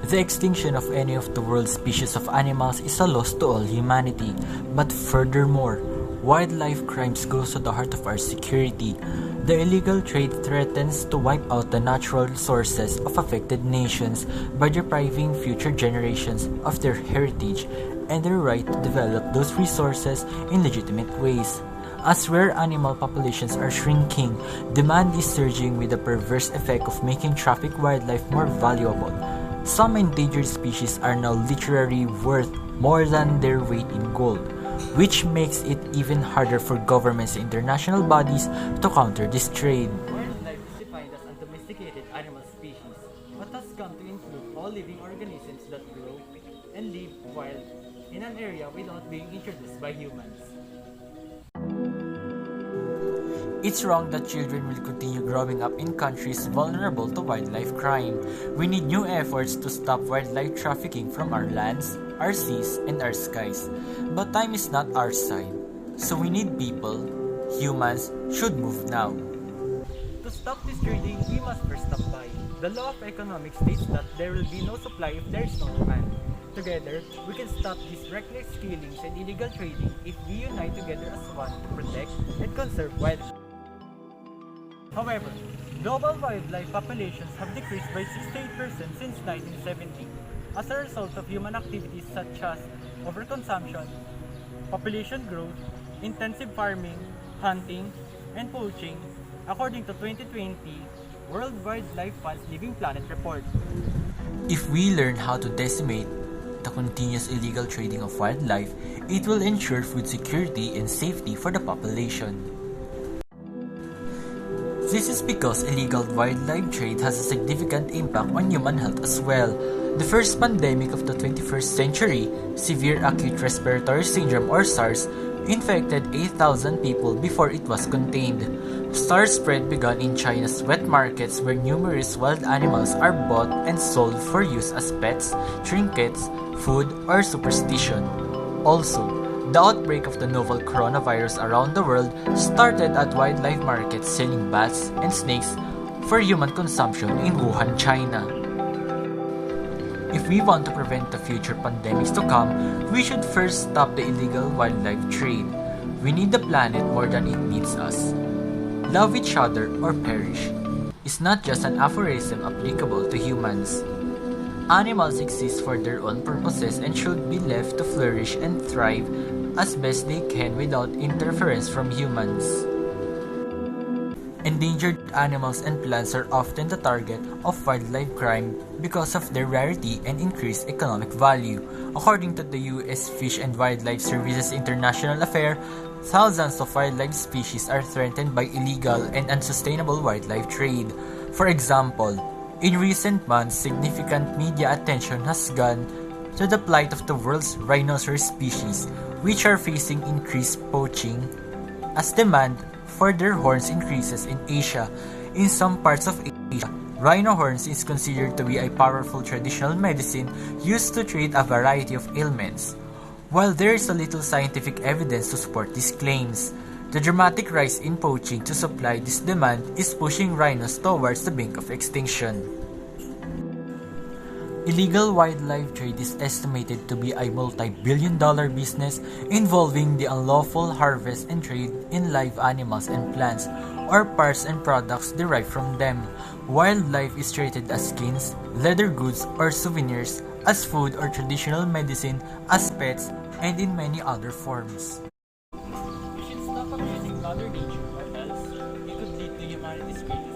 The extinction of any of the world's species of animals is a loss to all humanity. But furthermore, wildlife crimes goes to the heart of our security. The illegal trade threatens to wipe out the natural resources of affected nations by depriving future generations of their heritage and their right to develop those resources in legitimate ways. As rare animal populations are shrinking, demand is surging with the perverse effect of making trafficked wildlife more valuable. Some endangered species are now literally worth more than their weight in gold, which makes it even harder for governments and international bodies to counter this trade. Wildlife is defined as a domesticated animal species, but has come to include all living organisms that grow and live wild in an area without being introduced by humans. It's wrong that children will continue growing up in countries vulnerable to wildlife crime. We need new efforts to stop wildlife trafficking from our lands, our seas, and our skies. But time is not our side. So we need people, humans, should move now. To stop this trading, we must first stop buying. The law of economics states that there will be no supply if there is no demand. Together, we can stop these reckless killings and illegal trading if we unite together as one to protect and conserve wildlife. However, global wildlife populations have decreased by 68% since 1970 as a result of human activities such as overconsumption, population growth, intensive farming, hunting, and poaching, according to 2020 World Wildlife Fund's Living Planet report. If we learn how to decimate the continuous illegal trading of wildlife, it will ensure food security and safety for the population. This is because illegal wildlife trade has a significant impact on human health as well. The first pandemic of the 21st century, severe acute respiratory syndrome or SARS, infected 8,000 people before it was contained. SARS spread began in China's wet markets where numerous wild animals are bought and sold for use as pets, trinkets, food, or superstition. Also, the outbreak of the novel coronavirus around the world started at wildlife markets selling bats and snakes for human consumption in Wuhan, China. If we want to prevent the future pandemics to come, we should first stop the illegal wildlife trade. We need the planet more than it needs us. Love each other or perish is not just an aphorism applicable to humans. Animals exist for their own purposes and should be left to flourish and thrive as best they can without interference from humans. Endangered animals and plants are often the target of wildlife crime because of their rarity and increased economic value. According to the U.S. Fish and Wildlife Service's International Affair, thousands of wildlife species are threatened by illegal and unsustainable wildlife trade. For example, in recent months, significant media attention has gone to the plight of the world's rhinoceros species, which are facing increased poaching as demand for their horns increases in Asia. In some parts of Asia, rhino horns is considered to be a powerful traditional medicine used to treat a variety of ailments. While there is a little scientific evidence to support these claims, the dramatic rise in poaching to supply this demand is pushing rhinos towards the brink of extinction. Illegal wildlife trade is estimated to be a multi-billion-dollar business involving the unlawful harvest and trade in live animals and plants, or parts and products derived from them. Wildlife is traded as skins, leather goods, or souvenirs, as food or traditional medicine, as pets, and in many other forms. We should stop abusing Mother Nature or else it could lead to humanity's greatest